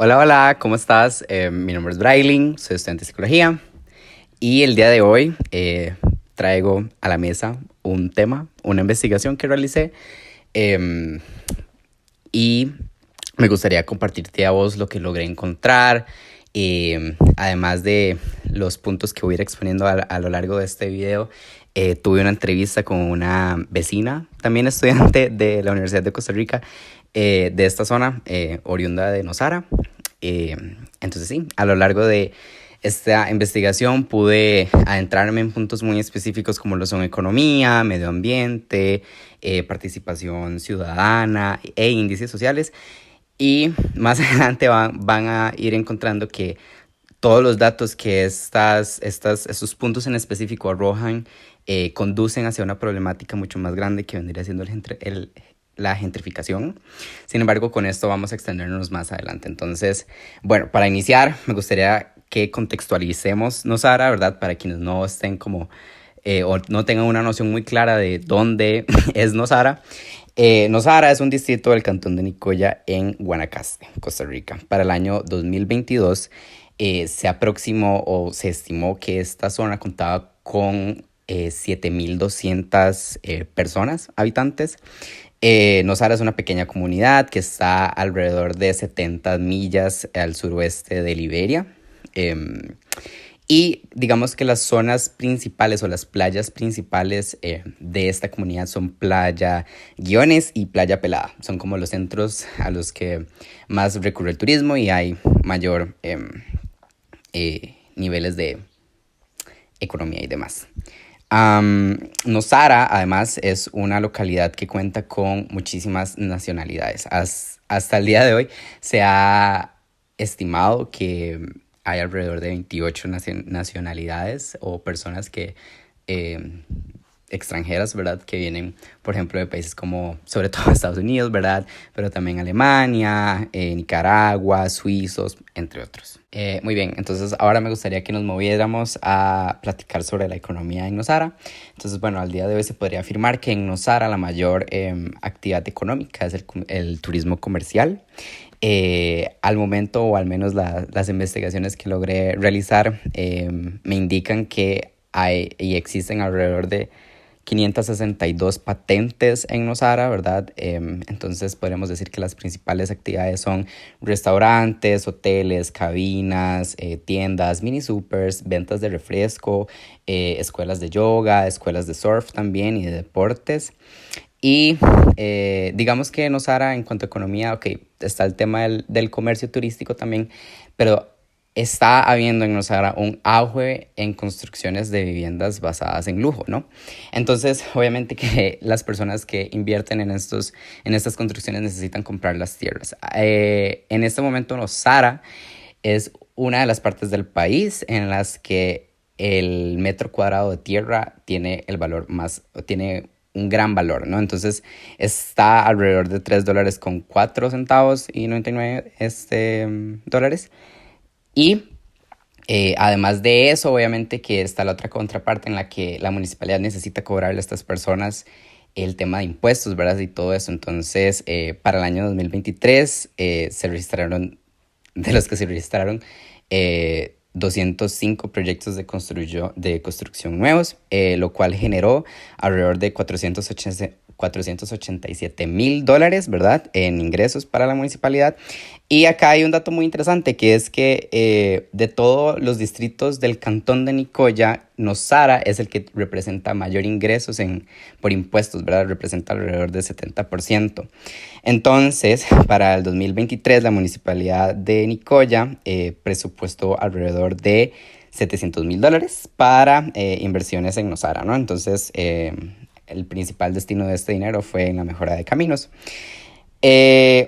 Hola, hola, ¿cómo estás? Mi nombre es Brailin, soy estudiante de psicología y el día de hoy traigo a la mesa un tema, una investigación que realicé em, y me gustaría compartirte a vos lo que logré encontrar, además de los puntos que voy a ir exponiendo a lo largo de este video. Tuve una entrevista con una vecina, también estudiante de la Universidad de Costa Rica, de esta zona, oriunda de Nosara. Eh, entonces sí, a lo largo de esta investigación pude adentrarme en puntos muy específicos como lo son economía, medio ambiente, participación ciudadana e índices sociales. Y más adelante van a ir encontrando que todos los datos que estos puntos en específico arrojan conducen hacia una problemática mucho más grande que vendría siendo la gentrificación. Sin embargo, con esto vamos a extendernos más adelante. Entonces, bueno, para iniciar, me gustaría que contextualicemos Nosara, ¿verdad? Para quienes no estén como o no tengan una noción muy clara de dónde es Nosara. Nosara es un distrito del cantón de Nicoya en Guanacaste, Costa Rica. Para el año 2022 se aproximó o se estimó que esta zona contaba con 7.200 personas, habitantes. Nosara es una pequeña comunidad que está alrededor de 70 millas al suroeste de Liberia. Y digamos que las zonas principales o las playas principales de esta comunidad son Playa Guiones y Playa Pelada. Son como los centros a los que más recurre el turismo y hay mayor niveles de economía y demás. Nosara, además, es una localidad que cuenta con muchísimas nacionalidades. Hasta el día de hoy se ha estimado que hay alrededor de 28 nacionalidades o personas que eh, extranjeras, ¿verdad? Que vienen, por ejemplo, de países como, sobre todo Estados Unidos, ¿verdad? Pero también Alemania, Nicaragua, suizos, entre otros. Muy bien, entonces ahora me gustaría que nos moviéramos a platicar sobre la economía en Nosara. Entonces, bueno, al día de hoy se podría afirmar que en Nosara la mayor actividad económica es el turismo comercial. Al momento, o al menos las investigaciones que logré realizar, me indican que hay y existen alrededor de 562 patentes en Nosara, ¿verdad? Entonces podríamos decir que las principales actividades son restaurantes, hoteles, cabinas, tiendas, mini supers, ventas de refresco, escuelas de yoga, escuelas de surf también y de deportes. Y digamos que Nosara en cuanto a economía, ok, está el tema del comercio turístico también, pero está habiendo en Nosara un auge en construcciones de viviendas basadas en lujo, ¿no? Entonces, obviamente que las personas que invierten en estas construcciones necesitan comprar las tierras. En este momento, Nosara es una de las partes del país en las que el metro cuadrado de tierra tiene el valor más, tiene un gran valor, ¿no? Entonces está alrededor de $3 con 4 centavos y 99 dólares. Y además de eso, obviamente que está la otra contraparte en la que la municipalidad necesita cobrarle a estas personas el tema de impuestos, ¿verdad? Y todo eso. Entonces, para el año 2023 se registraron, de los que se registraron, 205 proyectos de construcción nuevos, lo cual generó alrededor de 487.000 dólares, ¿verdad? En ingresos para la municipalidad. Y acá hay un dato muy interesante, que es que de todos los distritos del cantón de Nicoya, Nosara es el que representa mayor ingresos por impuestos, ¿verdad? Representa alrededor del 70%. Entonces, para el 2023, la municipalidad de Nicoya presupuestó alrededor de $700.000 para inversiones en Nosara, ¿no? Entonces, el principal destino de este dinero fue en la mejora de caminos.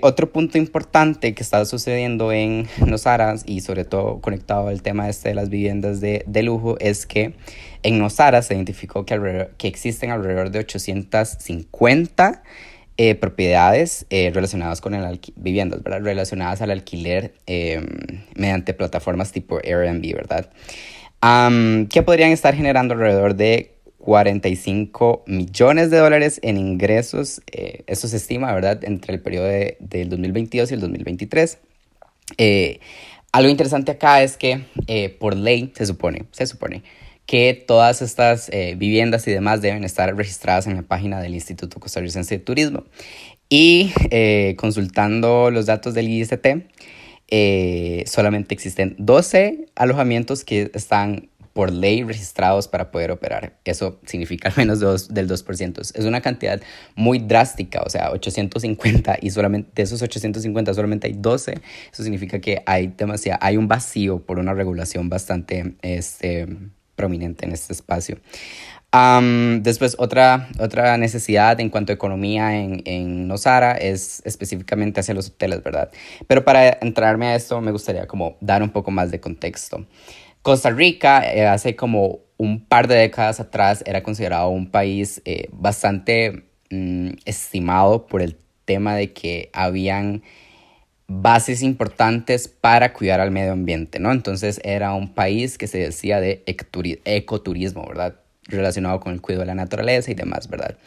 Otro punto importante que está sucediendo en Nosara y sobre todo conectado al tema de las viviendas de lujo es que en Nosara se identificó que existen alrededor de 850 propiedades relacionadas con viviendas, ¿verdad? Relacionadas al alquiler mediante plataformas tipo Airbnb, ¿verdad? Que podrían estar generando alrededor de $45 millones en ingresos. Eso se estima, ¿verdad? Entre el periodo del 2022 y el 2023. Eh, Algo interesante acá es que por ley se supone que todas estas viviendas y demás deben estar registradas en la página del Instituto Costarricense de Turismo. Y consultando los datos del IST, solamente existen 12 alojamientos que están por ley registrados para poder operar. Eso significa al menos del 2%. Es una cantidad muy drástica, o sea, 850 y solamente de esos 850 solamente hay 12. Eso significa que hay un vacío por una regulación bastante prominente en este espacio. Después, otra necesidad en cuanto a economía en Nosara es específicamente hacia los hoteles, ¿verdad? Pero para entrarme a esto, me gustaría como dar un poco más de contexto. Costa Rica, hace como un par de décadas atrás, era considerado un país bastante estimado por el tema de que habían bases importantes para cuidar al medio ambiente, ¿no? Entonces era un país que se decía de ecoturismo, ¿verdad? Relacionado con el cuidado de la naturaleza y demás, ¿verdad?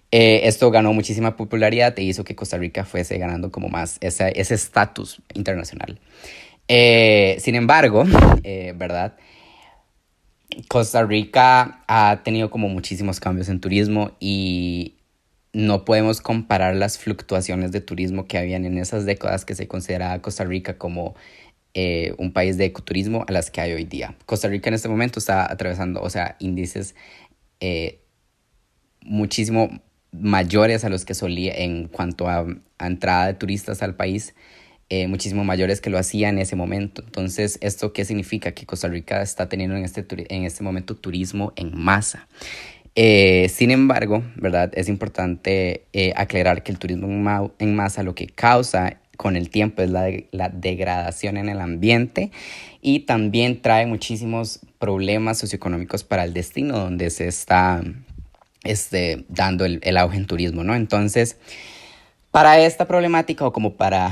Esto ganó muchísima popularidad e hizo que Costa Rica fuese ganando como más ese estatus internacional. Sin embargo, ¿verdad? Costa Rica ha tenido como muchísimos cambios en turismo y no podemos comparar las fluctuaciones de turismo que habían en esas décadas que se consideraba Costa Rica como un país de ecoturismo a las que hay hoy día. Costa Rica en este momento está atravesando, o sea, índices eh, muchísimo mayores a los que solía en cuanto a entrada de turistas al país, muchísimo mayores que lo hacía en ese momento. Entonces, ¿esto qué significa? Que Costa Rica está teniendo en este momento turismo en masa. Sin embargo, ¿verdad? Es importante aclarar que el turismo en masa lo que causa con el tiempo es la degradación en el ambiente y también trae muchísimos problemas socioeconómicos para el destino donde se está dando el auge en turismo, ¿no? Entonces, para esta problemática o como para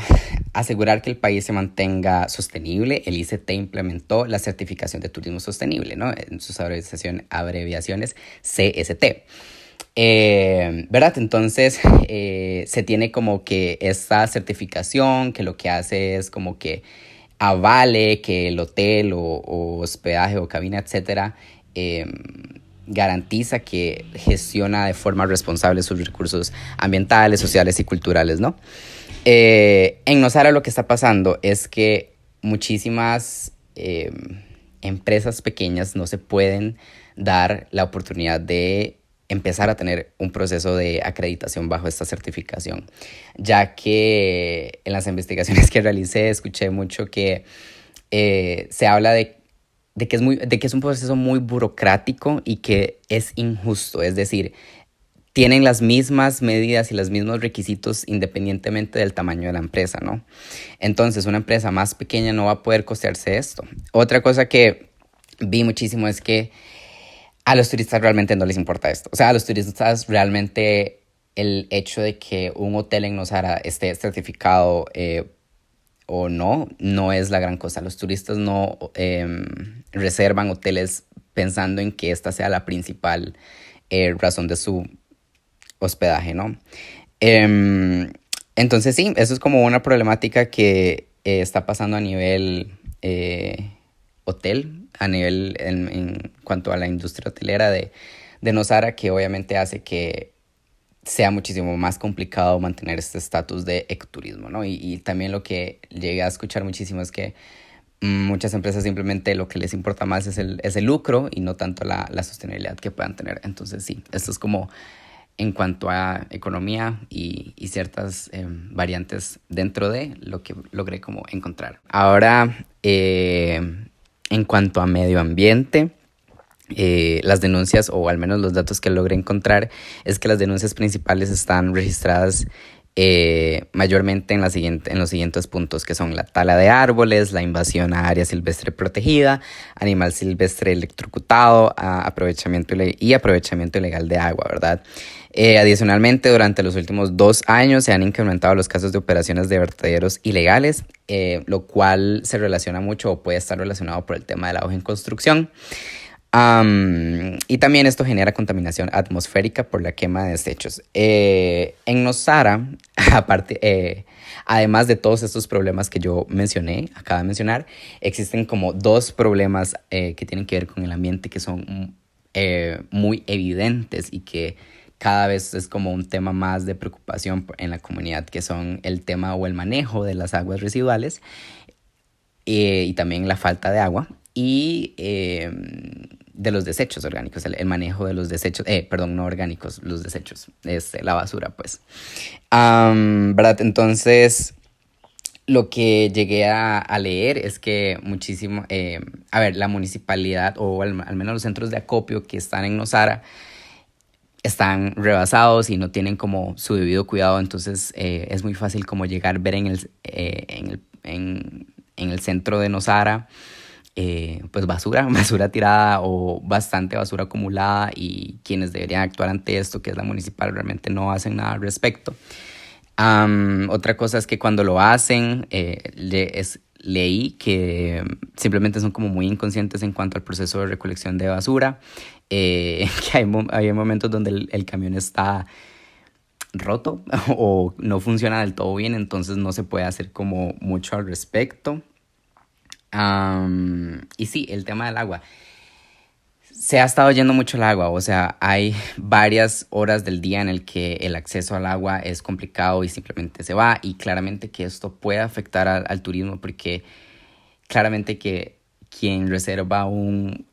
asegurar que el país se mantenga sostenible, el ICT implementó la certificación de turismo sostenible, ¿no? En sus abreviaciones CST. ¿Verdad? Entonces, se tiene como que esta certificación que lo que hace es como que avale que el hotel o hospedaje o cabina, etcétera, garantiza que gestiona de forma responsable sus recursos ambientales, sociales y culturales, ¿no? En Nosara lo que está pasando es que muchísimas empresas pequeñas no se pueden dar la oportunidad de empezar a tener un proceso de acreditación bajo esta certificación, ya que en las investigaciones que realicé escuché mucho que se habla de que es un proceso muy burocrático y que es injusto, es decir, tienen las mismas medidas y los mismos requisitos independientemente del tamaño de la empresa, ¿no? Entonces, una empresa más pequeña no va a poder costearse esto. Otra cosa que vi muchísimo es que a los turistas realmente no les importa esto. O sea, a los turistas realmente el hecho de que un hotel en Nosara esté certificado o no es la gran cosa. Los turistas no reservan hoteles pensando en que esta sea la principal razón de su hospedaje, ¿no? Entonces sí, eso es como una problemática que está pasando a nivel hotel, a nivel en cuanto a la industria hotelera de Nosara, que obviamente hace que sea muchísimo más complicado mantener este estatus de ecoturismo, ¿no? Y también lo que llegué a escuchar muchísimo es que muchas empresas simplemente lo que les importa más es el lucro y no tanto la sostenibilidad que puedan tener. Entonces sí, esto es como en cuanto a economía y ciertas variantes dentro de lo que logré como encontrar. Ahora, en cuanto a medio ambiente, las denuncias, o al menos los datos que logré encontrar, es que las denuncias principales están registradas mayormente en los siguientes puntos, que son la tala de árboles, la invasión a área silvestre protegida, animal silvestre electrocutado, aprovechamiento ilegal de agua, ¿verdad? Adicionalmente, durante los últimos 2 años se han incrementado los casos de operaciones de vertederos ilegales, lo cual se relaciona mucho o puede estar relacionado por el tema del auge en construcción. Y también esto genera contaminación atmosférica por la quema de desechos. En Nosara, aparte, Además de todos estos problemas que yo mencioné, acabo de mencionar, existen como dos problemas que tienen que ver con el ambiente que son muy evidentes y que cada vez es como un tema más de preocupación en la comunidad, que son el tema o el manejo de las aguas residuales y también la falta de agua y de los desechos orgánicos, el manejo de los desechos, perdón, no orgánicos, los desechos, la basura, pues. ¿Verdad? Entonces, lo que llegué a leer es que muchísimo, a ver, la municipalidad o al menos los centros de acopio que están en Nosara están rebasados y no tienen como su debido cuidado, entonces es muy fácil como llegar a ver en el centro de Nosara pues basura tirada o bastante basura acumulada, y quienes deberían actuar ante esto, que es la municipal, realmente no hacen nada al respecto. Otra cosa es que cuando lo hacen, leí que simplemente son como muy inconscientes en cuanto al proceso de recolección de basura, que hay momentos donde el camión está roto o no funciona del todo bien, entonces no se puede hacer como mucho al respecto. Y sí, el tema del agua. Se ha estado yendo mucho el agua, o sea, hay varias horas del día en el que el acceso al agua es complicado y simplemente se va, y claramente que esto puede afectar al turismo, porque claramente que quien reserva un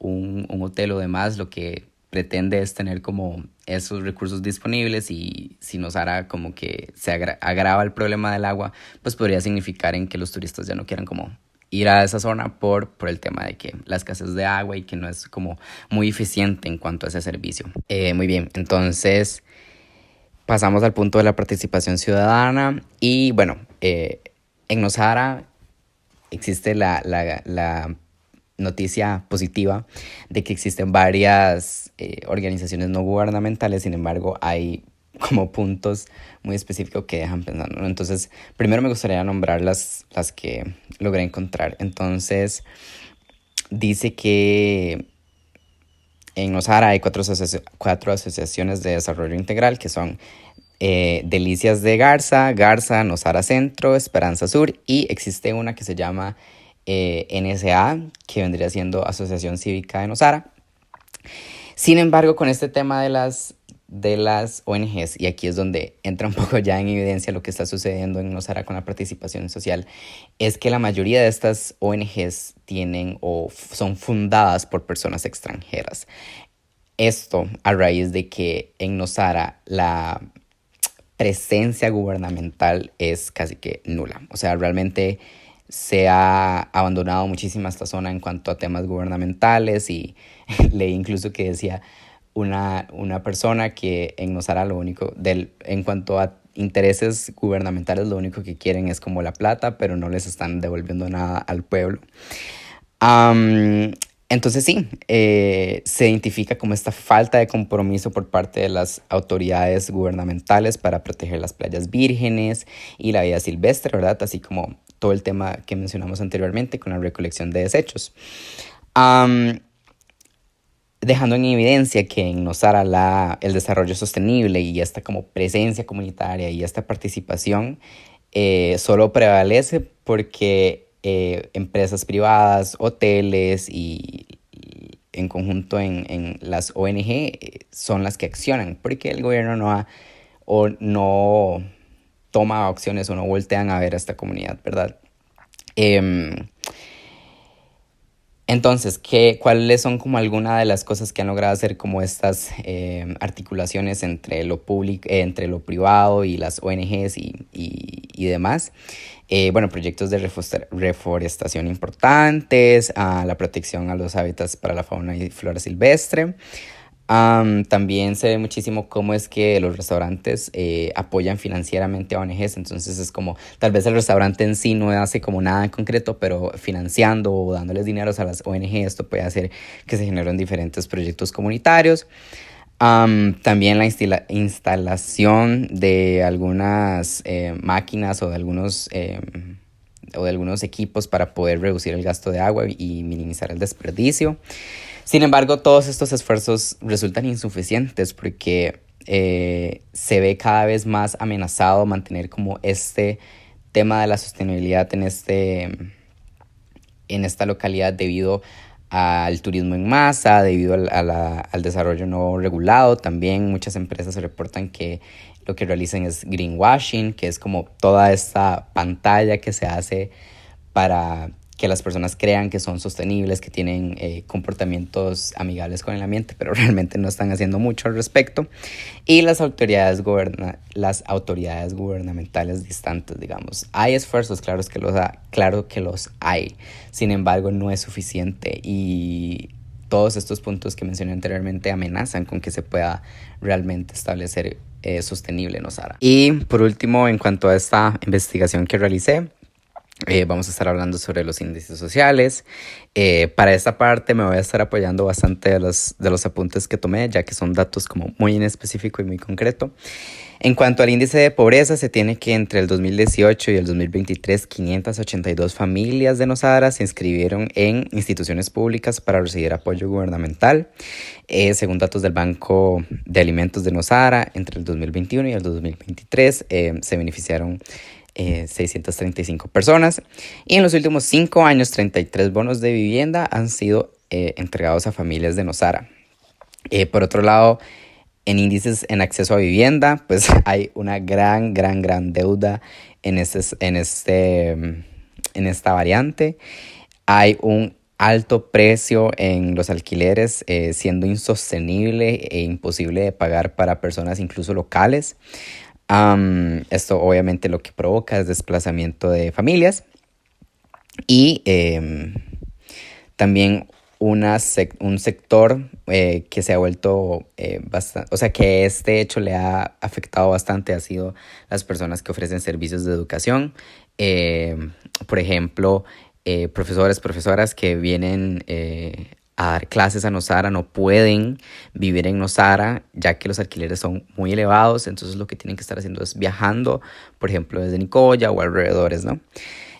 hotel o demás lo que pretende es tener como esos recursos disponibles, y si nos hará como que se agrava el problema del agua, pues podría significar en que los turistas ya no quieran como ir a esa zona por el tema de que la escasez de agua y que no es como muy eficiente en cuanto a ese servicio. Muy bien, entonces pasamos al punto de la participación ciudadana y bueno, en Nosara existe la noticia positiva de que existen varias organizaciones no gubernamentales. Sin embargo, hay como puntos muy específicos que dejan pensando, ¿no? Entonces, primero me gustaría nombrar las que logré encontrar. Entonces, dice que en Nosara hay cuatro asociaciones de desarrollo integral, que son Delicias de Garza, Nosara Centro, Esperanza Sur, y existe una que se llama NSA, que vendría siendo Asociación Cívica de Nosara. Sin embargo, con este tema de las ONGs, y aquí es donde entra un poco ya en evidencia lo que está sucediendo en Nosara con la participación social, es que la mayoría de estas ONGs tienen o son fundadas por personas extranjeras. Esto a raíz de que en Nosara la presencia gubernamental es casi que nula. O sea, realmente se ha abandonado muchísimo esta zona en cuanto a temas gubernamentales, y leí incluso que decía una persona que en Nosara lo único, en cuanto a intereses gubernamentales, lo único que quieren es como la plata, pero no les están devolviendo nada al pueblo. Entonces sí, se identifica como esta falta de compromiso por parte de las autoridades gubernamentales para proteger las playas vírgenes y la vida silvestre, ¿verdad? Así como todo el tema que mencionamos anteriormente con la recolección de desechos. Dejando en evidencia que en Nosara el desarrollo sostenible y esta como presencia comunitaria y esta participación solo prevalece porque empresas privadas, hoteles y en conjunto en las ONG son las que accionan, porque el gobierno no toma acciones o no voltean a ver a esta comunidad, ¿verdad? Entonces, ¿cuáles son como algunas de las cosas que han logrado hacer como estas articulaciones entre lo público, entre lo privado y las ONGs y demás? Bueno, proyectos de reforestación importantes, la protección a los hábitats para la fauna y flora silvestre. También se ve muchísimo cómo es que los restaurantes apoyan financieramente a ONGs. Entonces es como, tal vez el restaurante en sí no hace como nada en concreto, pero financiando o dándoles dinero a las ONGs, esto puede hacer que se generen diferentes proyectos comunitarios. También la instalación de algunas máquinas o de algunos equipos para poder reducir el gasto de agua y minimizar el desperdicio. Sin embargo, todos estos esfuerzos resultan insuficientes porque se ve cada vez más amenazado mantener como este tema de la sostenibilidad en esta localidad debido al turismo en masa, debido al desarrollo no regulado. También muchas empresas reportan que lo que realizan es greenwashing, que es como toda esta pantalla que se hace para que las personas crean que son sostenibles, que tienen comportamientos amigables con el ambiente, pero realmente no están haciendo mucho al respecto. Y las autoridades gubernamentales distantes, digamos. Hay esfuerzos, claro que los hay. Sin embargo, no es suficiente y todos estos puntos que mencioné anteriormente amenazan con que se pueda realmente establecer sostenible en Nosara. Y por último, en cuanto a esta investigación que realicé, vamos a estar hablando sobre los índices sociales. Para esta parte me voy a estar apoyando bastante de los apuntes que tomé, ya que son datos como muy en específico y muy concreto. En cuanto al índice de pobreza, se tiene que entre el 2018 y el 2023, 582 familias de Nosara se inscribieron en instituciones públicas para recibir apoyo gubernamental. Según datos del Banco de Alimentos de Nosara, entre el 2021 y el 2023 se beneficiaron 635 personas, y en los últimos 5 años 33 bonos de vivienda han sido entregados a familias de Nosara. Por otro lado, en índices en acceso a vivienda, pues hay una gran deuda en esta variante. Hay un alto precio en los alquileres, siendo insostenible e imposible de pagar para personas incluso locales. Esto obviamente lo que provoca es desplazamiento de familias y también un sector que se ha vuelto bastante, o sea, que este hecho le ha afectado bastante, ha sido las personas que ofrecen servicios de educación. Por ejemplo, profesoras que vienen a dar clases a Nosara no pueden vivir en Nosara, ya que los alquileres son muy elevados. Entonces lo que tienen que estar haciendo es viajando, por ejemplo, desde Nicoya o alrededores, ¿no?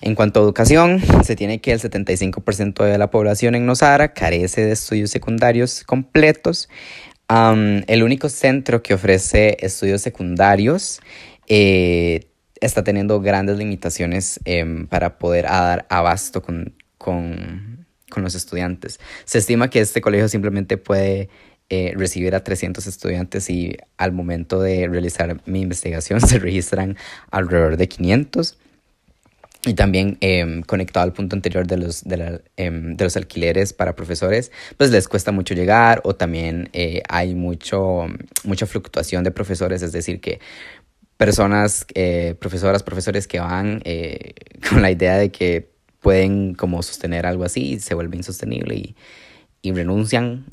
En cuanto a educación, se tiene que el 75% de la población en Nosara carece de estudios secundarios completos. El único centro que ofrece estudios secundarios está teniendo grandes limitaciones para poder dar abasto con los estudiantes. Se estima que este colegio simplemente puede recibir a 300 estudiantes, y al momento de realizar mi investigación se registran alrededor de 500. Y también conectado al punto anterior de los alquileres para profesores, pues les cuesta mucho llegar, o también hay mucha fluctuación de profesores, es decir, que profesores que van con la idea de que pueden como sostener algo así, y se vuelve insostenible y renuncian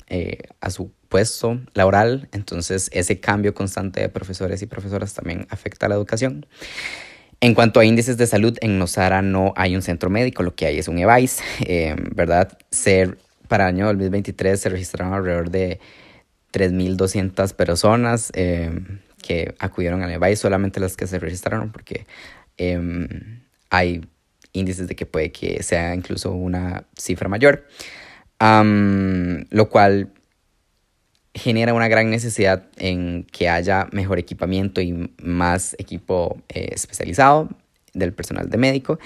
a su puesto laboral. Entonces ese cambio constante de profesores y profesoras también afecta a la educación. En cuanto a índices de salud, en Nosara no hay un centro médico, lo que hay es un EVAIS, ¿verdad? Para el año 2023 se registraron alrededor de 3.200 personas que acudieron al EVAIS, solamente las que se registraron, porque hay índices de que puede que sea incluso una cifra mayor, lo cual genera una gran necesidad en que haya mejor equipamiento y más equipo especializado del personal de médico.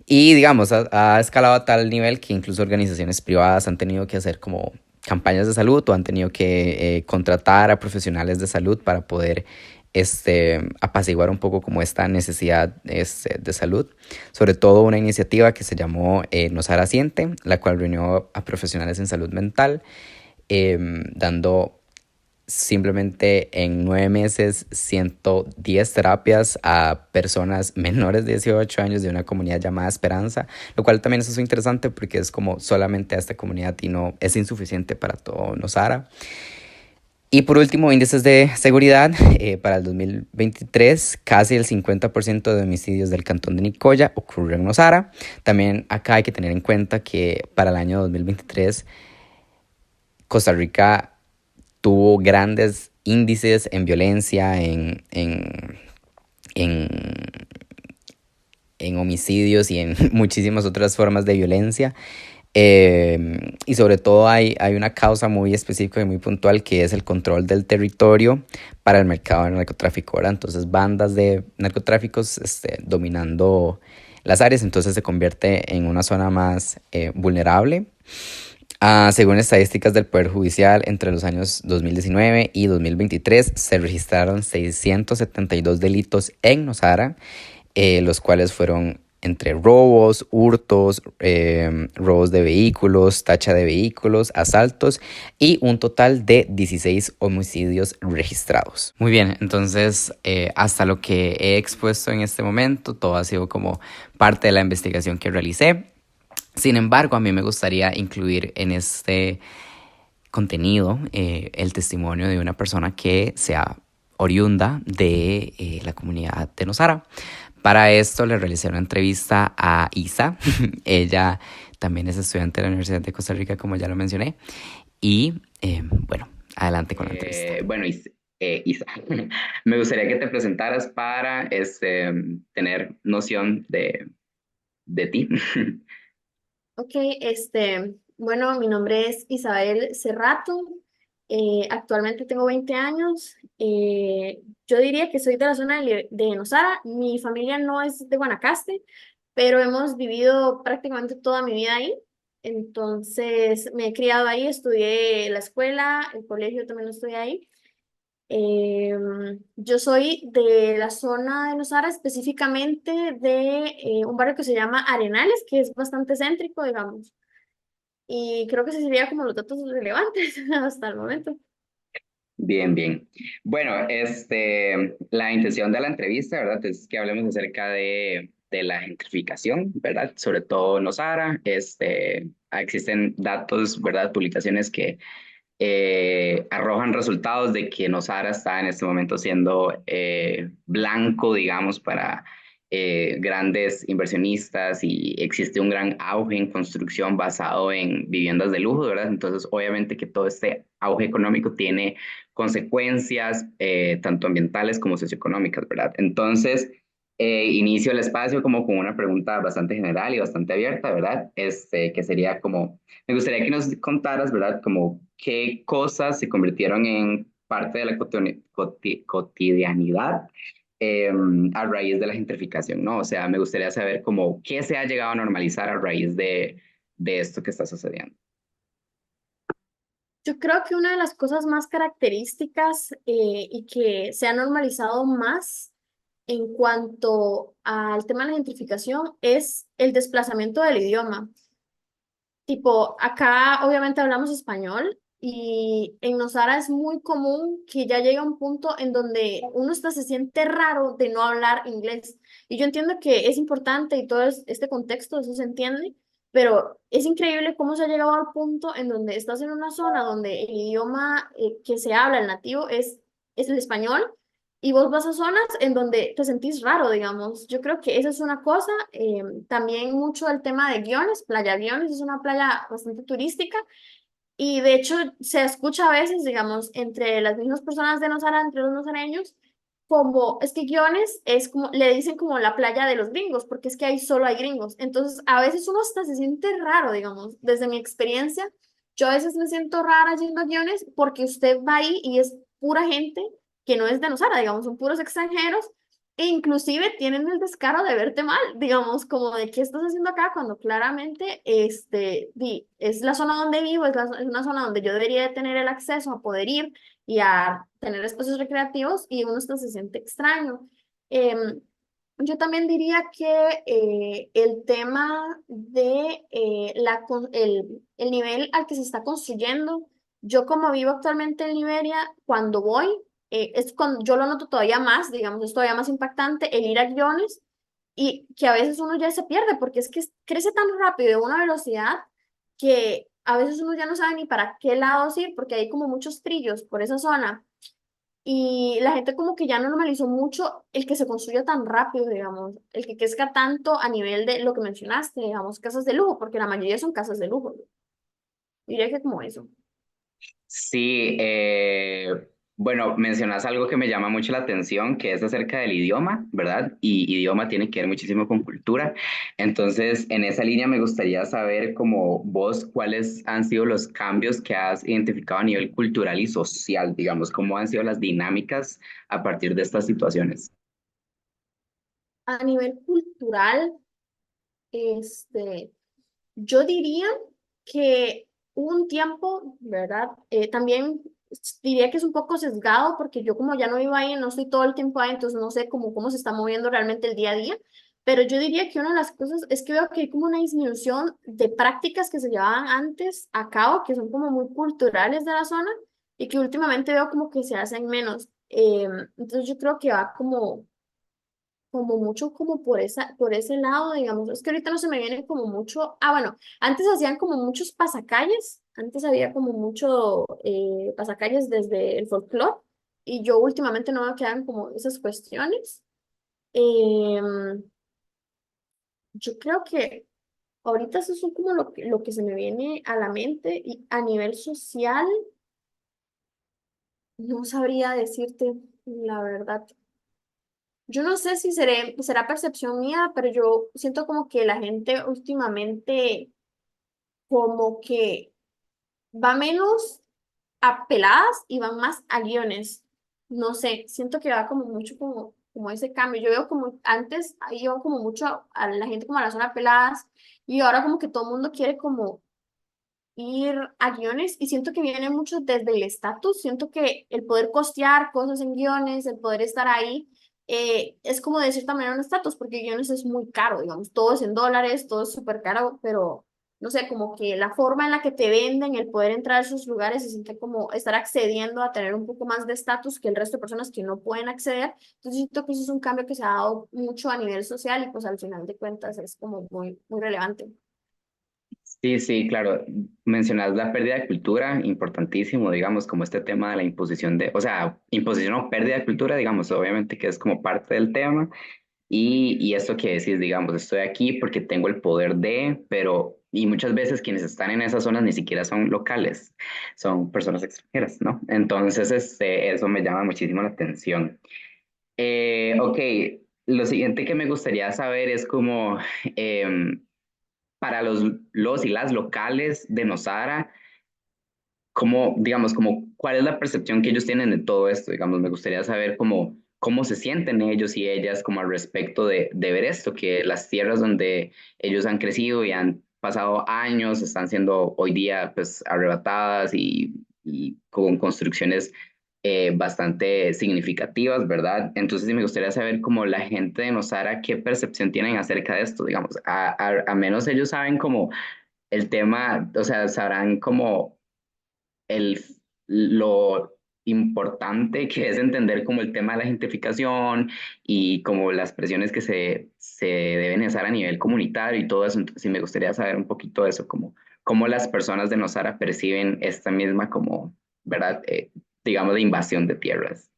Y digamos, ha escalado a tal nivel que incluso organizaciones privadas han tenido que hacer como campañas de salud, o han tenido que contratar a profesionales de salud para poder apaciguar un poco como esta necesidad de salud. Sobre todo una iniciativa que se llamó Nosara Siente, la cual reunió a profesionales en salud mental, dando simplemente en 9 meses 110 terapias a personas menores de 18 años de una comunidad llamada Esperanza, lo cual también es interesante porque es como solamente a esta comunidad y no es insuficiente para todo Nosara. Y por último, índices de seguridad. Para el 2023, casi el 50% de homicidios del cantón de Nicoya ocurrió en Nosara. También acá hay que tener en cuenta que para el año 2023, Costa Rica tuvo grandes índices en violencia, en homicidios y en muchísimas otras formas de violencia. Y sobre todo hay una causa muy específica y muy puntual que es el control del territorio para el mercado del narcotráfico, ¿verdad? Entonces bandas de narcotráficos dominando las áreas, entonces se convierte en una zona más vulnerable. Según estadísticas del Poder Judicial, entre los años 2019 y 2023 se registraron 672 delitos en Nosara, los cuales fueron entre robos, hurtos, robos de vehículos, tacha de vehículos, asaltos y un total de 16 homicidios registrados. Muy bien, entonces hasta lo que he expuesto en este momento, todo ha sido como parte de la investigación que realicé. Sin embargo, a mí me gustaría incluir en este contenido el testimonio de una persona que sea oriunda de la comunidad de Nosara. Para esto le realicé una entrevista a Isa. Ella también es estudiante de la Universidad de Costa Rica, como ya lo mencioné. Y bueno, adelante con la entrevista. Bueno, Isa, me gustaría que te presentaras para tener noción de ti. Ok, bueno, mi nombre es Isabel Cerrato. Actualmente tengo 20 años. Yo diría que soy de la zona de Nosara. Mi familia no es de Guanacaste, pero hemos vivido prácticamente toda mi vida ahí. Entonces, me he criado ahí, estudié la escuela, el colegio también lo estudié ahí. Yo soy de la zona de Nosara, específicamente de un barrio que se llama Arenales, que es bastante céntrico, digamos. Y creo que ese sería como los datos relevantes hasta el momento. Bien, bien. Bueno, la intención de la entrevista, ¿verdad? Es que hablemos acerca de la gentrificación, ¿verdad? Sobre todo en Los Ara, existen datos, ¿verdad? Publicaciones que arrojan resultados de que Nosara está en este momento siendo blanco, digamos, para grandes inversionistas y existe un gran auge en construcción basado en viviendas de lujo, ¿verdad? Entonces, obviamente que todo este auge económico tiene consecuencias tanto ambientales como socioeconómicas, ¿verdad? Entonces, inicio el espacio como con una pregunta bastante general y bastante abierta, ¿verdad? Que sería como me gustaría que nos contaras, ¿verdad? Como qué cosas se convirtieron en parte de la cotidianidad eh, a raíz de la gentrificación, ¿no? O sea, me gustaría saber como qué se ha llegado a normalizar a raíz de esto que está sucediendo. Yo creo que una de las cosas más características y que se ha normalizado más en cuanto al tema de la gentrificación es el desplazamiento del idioma. Tipo, acá obviamente hablamos español y en Nosara es muy común que ya llega un punto en donde uno hasta se siente raro de no hablar inglés. Y yo entiendo que es importante y todo este contexto, eso se entiende, pero es increíble cómo se ha llegado al punto en donde estás en una zona donde el idioma que se habla, el nativo, es el español y vos vas a zonas en donde te sentís raro, digamos. Yo creo que esa es una cosa. También mucho el tema de Guiones. Playa Guiones es una playa bastante turística y de hecho se escucha a veces, digamos, entre las mismas personas de Nosara, entre los nosareños, como es que Guiones es como, le dicen como la playa de los gringos, porque es que ahí solo hay gringos. Entonces, a veces uno hasta se siente raro, digamos, desde mi experiencia. Yo a veces me siento rara yendo a Guiones porque usted va ahí y es pura gente que no es de Nosara, digamos, son puros extranjeros e inclusive tienen el descaro de verte mal, digamos, como de qué estás haciendo acá cuando claramente es la zona donde vivo, es una zona donde yo debería de tener el acceso a poder ir y a tener espacios recreativos y uno hasta se siente extraño. Em, yo también diría que el tema de el nivel al que se está construyendo, yo como vivo actualmente en Liberia, cuando voy, yo lo noto todavía más, digamos, es todavía más impactante el ir a guiones y que a veces uno ya se pierde porque es que crece tan rápido de una velocidad que a veces uno ya no sabe ni para qué lados ir porque hay como muchos trillos por esa zona y la gente como que ya no normalizó mucho el que se construya tan rápido, digamos, el que crezca tanto a nivel de lo que mencionaste, digamos, casas de lujo, porque la mayoría son casas de lujo. Diría que como eso. Sí, Bueno, mencionas algo que me llama mucho la atención, que es acerca del idioma, ¿verdad? Y idioma tiene que ver muchísimo con cultura. Entonces, en esa línea me gustaría saber, como vos, cuáles han sido los cambios que has identificado a nivel cultural y social, digamos, cómo han sido las dinámicas a partir de estas situaciones. A nivel cultural, este, yo diría que hubo un tiempo, ¿verdad? También diría que es un poco sesgado porque yo como ya no vivo ahí, no estoy todo el tiempo ahí, entonces no sé cómo se está moviendo realmente el día a día, pero yo diría que una de las cosas es que veo que hay como una disminución de prácticas que se llevaban antes a cabo, que son como muy culturales de la zona y que últimamente veo como que se hacen menos. Entonces yo creo que va como mucho como por ese lado, digamos. Es que ahorita no se me viene como mucho. Ah, bueno, antes hacían como muchos pasacalles, antes había como mucho pasacalles desde el folclore, y yo últimamente no me quedan como esas cuestiones. Em, yo creo que ahorita eso son como lo que se me viene a la mente, y a nivel social, no sabría decirte la verdad. Yo no sé si será percepción mía, pero yo siento como que la gente últimamente como que va menos a peladas y van más a guiones. No sé, siento que va como mucho como ese cambio. Yo veo como antes iba como mucho a la gente como a la zona peladas, y ahora como que todo el mundo quiere como ir a guiones, y siento que viene mucho desde el estatus. Siento que el poder costear cosas en guiones, el poder estar ahí, es como de cierta manera un estatus, porque guiones es muy caro, digamos, todo es en dólares, todo es súper caro, pero no sé, como que la forma en la que te venden, el poder entrar a esos lugares, se siente como estar accediendo a tener un poco más de estatus que el resto de personas que no pueden acceder. Entonces siento que eso es un cambio que se ha dado mucho a nivel social, y pues al final de cuentas es como muy relevante. Sí, sí, claro. Mencionas la pérdida de cultura, importantísimo, digamos, como este tema de la imposición de, o sea, imposición o pérdida de cultura, digamos, obviamente que es como parte del tema. Y esto que decís, digamos, estoy aquí porque tengo el poder de, pero, y muchas veces quienes están en esas zonas ni siquiera son locales, son personas extranjeras, ¿no? Entonces, eso me llama muchísimo la atención. Ok, lo siguiente que me gustaría saber es como, em, para los y las locales de Nosara, cómo, digamos, como, cuál es la percepción que ellos tienen de todo esto, digamos, me gustaría saber cómo se sienten ellos y ellas como al respecto de ver esto, que las tierras donde ellos han crecido y han pasado años están siendo hoy día pues arrebatadas y con construcciones bastante significativas, ¿verdad? Entonces sí me gustaría saber cómo la gente de Nosara, qué percepción tienen acerca de esto, digamos, a menos ellos saben como el tema, o sea, sabrán como el, lo importante que es entender como el tema de la gentrificación y como las presiones que se deben hacer a nivel comunitario y todo eso. Entonces, sí me gustaría saber un poquito de eso, como cómo las personas de Nosara perciben esta misma como, ¿verdad? Digamos, de invasión de tierras.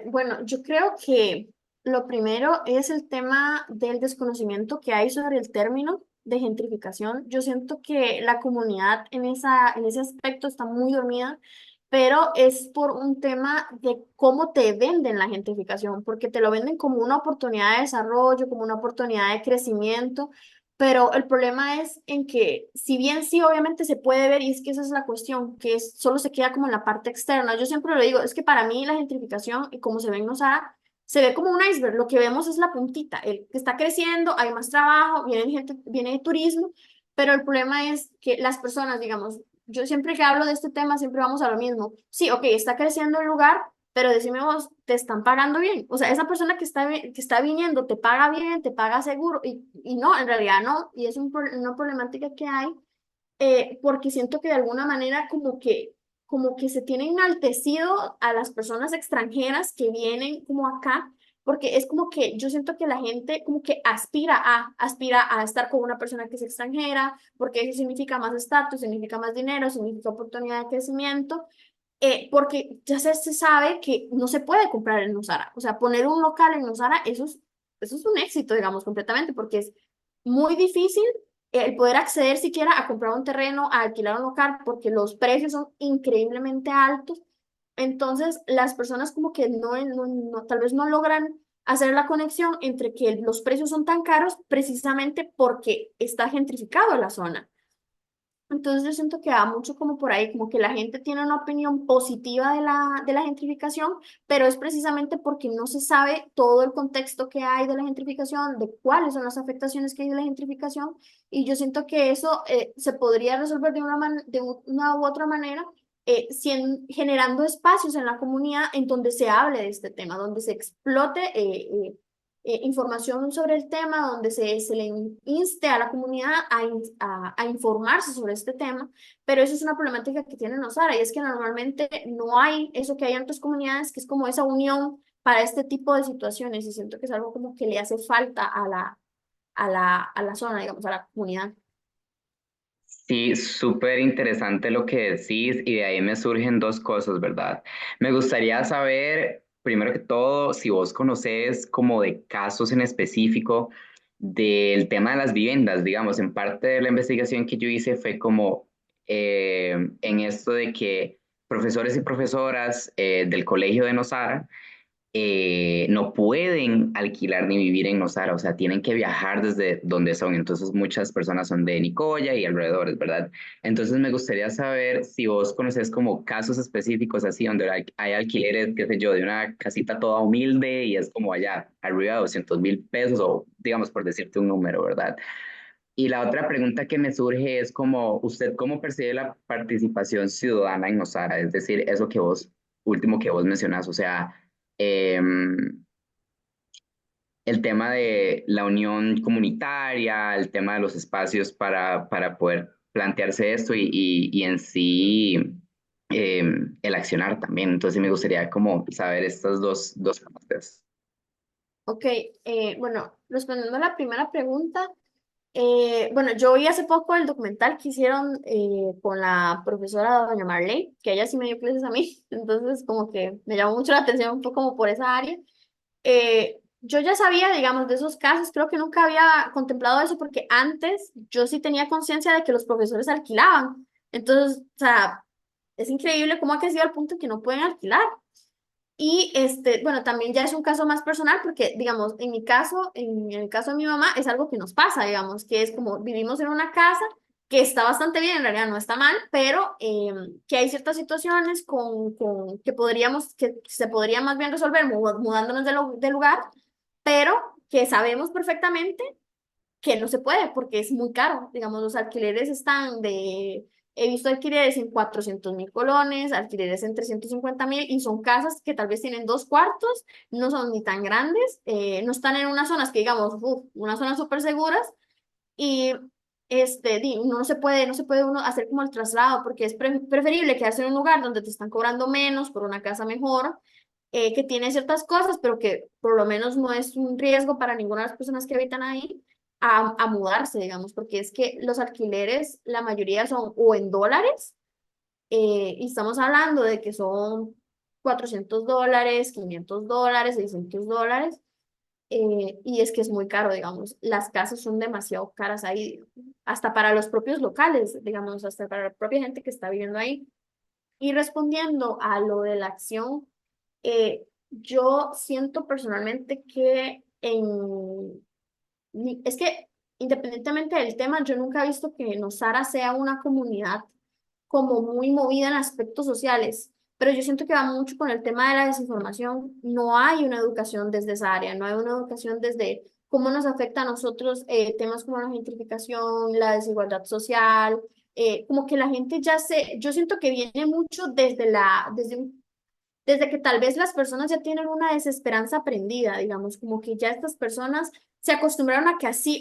Bueno, yo creo que lo primero es el tema del desconocimiento que hay sobre el término de gentrificación. Yo siento que la comunidad en ese aspecto está muy dormida, pero es por un tema de cómo te venden la gentrificación, porque te lo venden como una oportunidad de desarrollo, como una oportunidad de crecimiento. Pero el problema es en que, si bien sí, obviamente se puede ver, y es que esa es la cuestión, que solo se queda como en la parte externa. Yo siempre lo digo, es que para mí la gentrificación, y como se ve en Nosara, se ve como un iceberg. Lo que vemos es la puntita, el que está creciendo, hay más trabajo, viene gente, viene de turismo, pero el problema es que las personas, digamos, yo siempre que hablo de este tema, siempre vamos a lo mismo. Sí, ok, está creciendo el lugar, pero decime vos, ¿te están pagando bien? O sea, esa persona que está viniendo te paga bien, te paga seguro, y no, en realidad no, y es una problemática que hay, porque siento que de alguna manera como que se tiene enaltecido a las personas extranjeras que vienen como acá, porque es como que yo siento que la gente como que aspira a estar con una persona que es extranjera, porque eso significa más estatus, significa más dinero, significa oportunidad de crecimiento, porque ya se sabe que no se puede comprar en Nosara. O sea, poner un local en Nosara, eso es un éxito, digamos, completamente, porque es muy difícil el poder acceder siquiera a comprar un terreno, a alquilar un local, porque los precios son increíblemente altos. Entonces, las personas como que tal vez no logran hacer la conexión entre que los precios son tan caros precisamente porque está gentrificado la zona. Entonces yo siento que va mucho como por ahí, como que la gente tiene una opinión positiva de la gentrificación, pero es precisamente porque no se sabe todo el contexto que hay de la gentrificación, de cuáles son las afectaciones que hay de la gentrificación, y yo siento que eso se podría resolver de una u otra manera, generando espacios en la comunidad en donde se hable de este tema, donde se explote información sobre el tema, donde se le inste a la comunidad a informarse sobre este tema, pero eso es una problemática que tiene Nosara, y es que normalmente no hay eso que hay en otras comunidades, que es como esa unión para este tipo de situaciones, y siento que es algo como que le hace falta a la zona, digamos, a la comunidad. Sí, súper interesante lo que decís y de ahí me surgen dos cosas, ¿verdad? Me gustaría saber, primero que todo, si vos conocés como de casos en específico del tema de las viviendas, digamos, en parte de la investigación que yo hice fue como en esto de que profesores y profesoras del colegio de Nosara no pueden alquilar ni vivir en Nosara, o sea, tienen que viajar desde donde son. Entonces, muchas personas son de Nicoya y alrededores, ¿verdad? Entonces, me gustaría saber si vos conoces como casos específicos así, donde hay alquileres, qué sé yo, de una casita toda humilde y es como allá, arriba de 200.000 pesos, o digamos, por decirte un número, ¿verdad? Y la otra pregunta que me surge es como, ¿usted cómo percibe la participación ciudadana en Nosara? Es decir, eso que vos, último que vos mencionás, o sea, el tema de la unión comunitaria, el tema de los espacios para poder plantearse esto y en sí el accionar también. Entonces me gustaría como saber estas dos partes. Ok, bueno, respondiendo a la primera pregunta, bueno, yo vi hace poco el documental que hicieron con la profesora doña Marley, que ella sí me dio clases a mí, entonces como que me llamó mucho la atención un poco como por esa área. Yo ya sabía, digamos, de esos casos, creo que nunca había contemplado eso porque antes yo sí tenía conciencia de que los profesores alquilaban. Entonces, o sea, es increíble cómo ha crecido al punto que no pueden alquilar. Y bueno, también ya es un caso más personal porque, digamos, en mi caso, en el caso de mi mamá, es algo que nos pasa, digamos, que es como vivimos en una casa que está bastante bien, en realidad no está mal, pero que hay ciertas situaciones que que se podría más bien resolver mudándonos de lugar, pero que sabemos perfectamente que no se puede porque es muy caro. Digamos, los alquileres están he visto alquileres en 400.000 colones, alquileres en 350.000 y son casas que tal vez tienen dos cuartos, no son ni tan grandes, no están en unas zonas que digamos, unas zonas súper seguras y no se puede uno hacer como el traslado porque es preferible quedarse en un lugar donde te están cobrando menos por una casa mejor. Que tiene ciertas cosas, pero que por lo menos no es un riesgo para ninguna de las personas que habitan ahí, a mudarse, digamos, porque es que los alquileres, la mayoría son o en dólares, y estamos hablando de que son $400, $500, $600, y es que es muy caro, digamos, las casas son demasiado caras ahí, hasta para los propios locales, digamos, hasta para la propia gente que está viviendo ahí. Y respondiendo a lo de la acción, yo siento personalmente que es que independientemente del tema, yo nunca he visto que Nosara sea una comunidad como muy movida en aspectos sociales, pero yo siento que va mucho con el tema de la desinformación. No hay una educación desde esa área, no hay una educación desde cómo nos afecta a nosotros temas como la gentrificación, la desigualdad social, como que la gente yo siento que viene mucho desde que tal vez las personas ya tienen una desesperanza aprendida, digamos, como que ya estas personas se acostumbraron a que se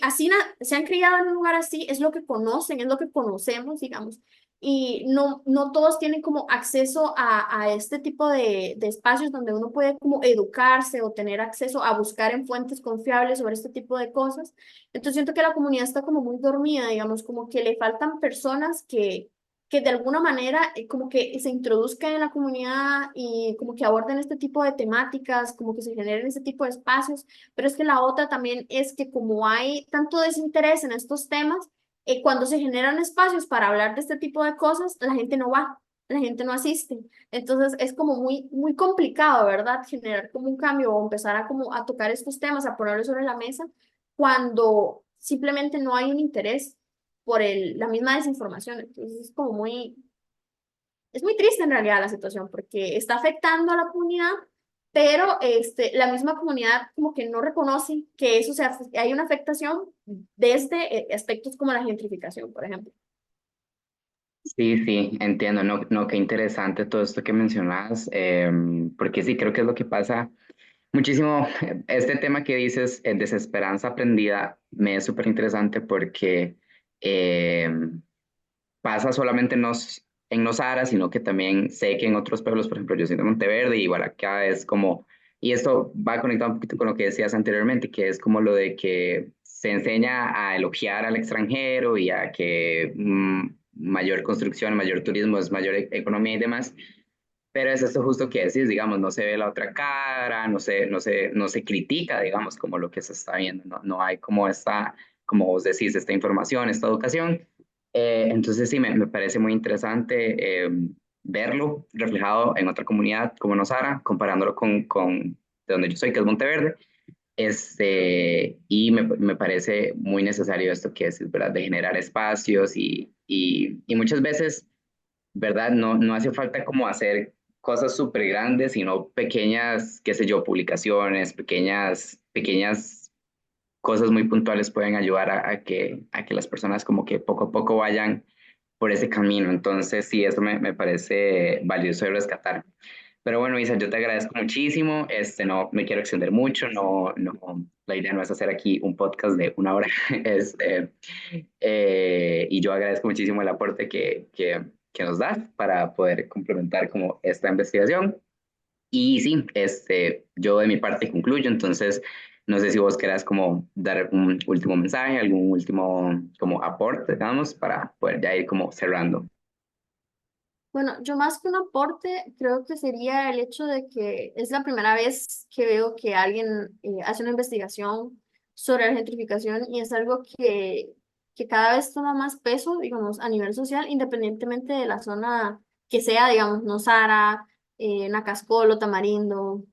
han criado en un lugar así, es lo que conocen, es lo que conocemos, digamos, y no todos tienen como acceso a este tipo de espacios donde uno puede como educarse o tener acceso a buscar en fuentes confiables sobre este tipo de cosas. Entonces siento que la comunidad está como muy dormida, digamos, como que le faltan personas que de alguna manera como que se introduzcan en la comunidad y como que aborden este tipo de temáticas, como que se generen este tipo de espacios, pero es que la otra también es que como hay tanto desinterés en estos temas, cuando se generan espacios para hablar de este tipo de cosas, la gente no va. la gente no asiste. Entonces es como muy, muy complicado, ¿verdad? Generar como un cambio o empezar a, como, a tocar estos temas, a ponerlos sobre la mesa, cuando simplemente no hay un interés por la misma desinformación. Entonces es muy triste en realidad la situación porque está afectando a la comunidad, pero la misma comunidad como que no reconoce que eso sea, hay una afectación desde aspectos como la gentrificación, por ejemplo. Sí, sí, entiendo, no, no, qué interesante todo esto que mencionas, porque sí, creo que es lo que pasa muchísimo. Este tema que dices, desesperanza aprendida, me es súper interesante porque em, pasa solamente en Nosara, sino que también sé que en otros pueblos, por ejemplo, yo soy de Monteverde y igual acá es como, y esto va conectado un poquito con lo que decías anteriormente, que es como lo de que se enseña a elogiar al extranjero y a que mayor construcción, mayor turismo es mayor economía y demás. Pero es esto justo que decís, digamos, no se ve la otra cara, no se critica, digamos, como lo que se está viendo, no, no hay como esta, como vos decís, esta información, esta educación. Entonces sí, me parece muy interesante verlo reflejado en otra comunidad como Nosara, comparándolo con de donde yo soy, que es Monteverde. Y me parece muy necesario esto que es, ¿verdad? De generar espacios y muchas veces, ¿verdad? No, no hace falta como hacer cosas súper grandes, sino pequeñas, qué sé yo, publicaciones, pequeñas cosas muy puntuales pueden ayudar a que las personas como que poco a poco vayan por ese camino. Entonces, sí, eso me parece valioso de rescatar. Pero bueno, Isa, yo te agradezco muchísimo. No me quiero extender mucho, la idea no es hacer aquí un podcast de una hora. Y yo agradezco muchísimo el aporte que nos das para poder complementar como esta investigación. Y sí, yo de mi parte concluyo, entonces no sé si vos querás como dar un último mensaje, algún último como aporte, digamos, para poder ya ir como cerrando. Bueno, yo más que un aporte, creo que sería el hecho de que es la primera vez que veo que alguien hace una investigación sobre la gentrificación y es algo que cada vez toma más peso, digamos, a nivel social, independientemente de la zona que sea, digamos, Nosara, Nacascolo, Tamarindo,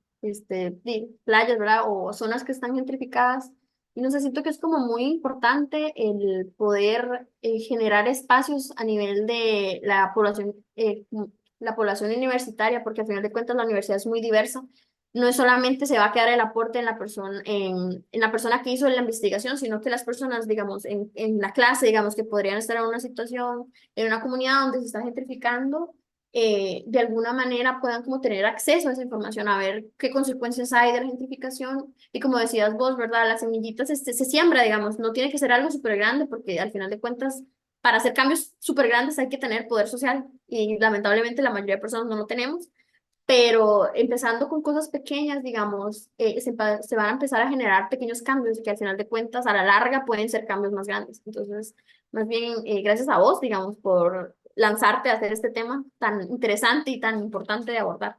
playas, ¿verdad? O zonas que están gentrificadas. Y no sé, siento que es como muy importante el poder generar espacios a nivel de la población universitaria, porque al final de cuentas la universidad es muy diversa. No es solamente se va a quedar el aporte en en la persona que hizo la investigación, sino que las personas, digamos, en la clase, digamos, que podrían estar en una situación, en una comunidad donde se está gentrificando, de alguna manera puedan como tener acceso a esa información, a ver qué consecuencias hay de la gentrificación. Y como decías vos, ¿verdad? Las semillitas se siembra, digamos, no tiene que ser algo súper grande porque al final de cuentas, para hacer cambios súper grandes hay que tener poder social y lamentablemente la mayoría de personas no lo tenemos. Pero empezando con cosas pequeñas, digamos, se van a empezar a generar pequeños cambios que al final de cuentas, a la larga, pueden ser cambios más grandes. Entonces, más bien, gracias a vos, digamos, por lanzarte a hacer este tema tan interesante y tan importante de abordar.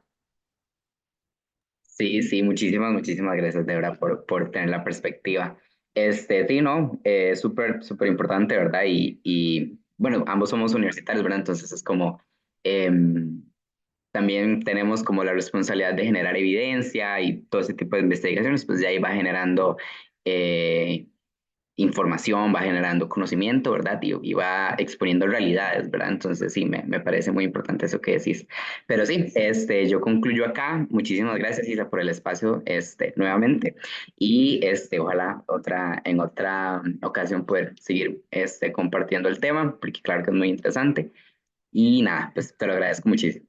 Sí, sí, muchísimas gracias de verdad por tener la perspectiva. Sí, no, súper, súper importante, ¿verdad? Y bueno, ambos somos universitarios, ¿verdad? Entonces es como, em, también tenemos como la responsabilidad de generar evidencia y todo ese tipo de investigaciones, pues ya ahí va generando eh, información, va generando conocimiento, ¿verdad? Y va exponiendo realidades, ¿verdad? Entonces sí, me parece muy importante eso que decís. Pero sí, yo concluyo acá. Muchísimas gracias, Isa, por el espacio, nuevamente. Y ojalá en otra ocasión poder seguir compartiendo el tema, porque claro que es muy interesante. Y nada, pues te lo agradezco muchísimo.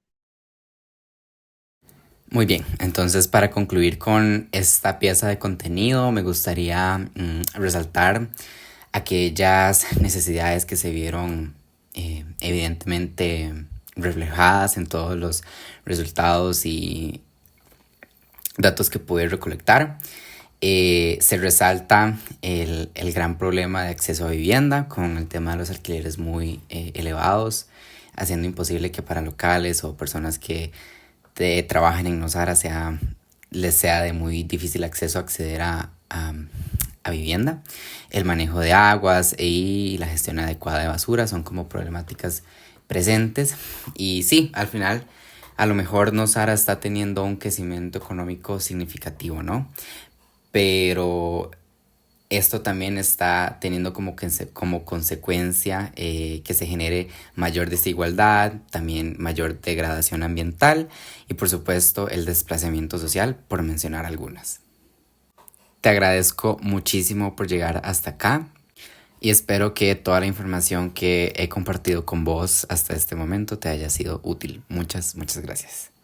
Muy bien, entonces para concluir con esta pieza de contenido me gustaría resaltar aquellas necesidades que se vieron evidentemente reflejadas en todos los resultados y datos que pude recolectar. Se resalta el gran problema de acceso a vivienda con el tema de los alquileres muy elevados, haciendo imposible que para locales o personas que trabajan en Nosara les sea de muy difícil acceso a acceder a vivienda. El manejo de aguas y la gestión adecuada de basura son como problemáticas presentes. Y sí, al final, a lo mejor Nosara está teniendo un crecimiento económico significativo, ¿no? Pero esto también está teniendo como consecuencia que se genere mayor desigualdad, también mayor degradación ambiental y por supuesto el desplazamiento social, por mencionar algunas. Te agradezco muchísimo por llegar hasta acá y espero que toda la información que he compartido con vos hasta este momento te haya sido útil. Muchas, muchas gracias.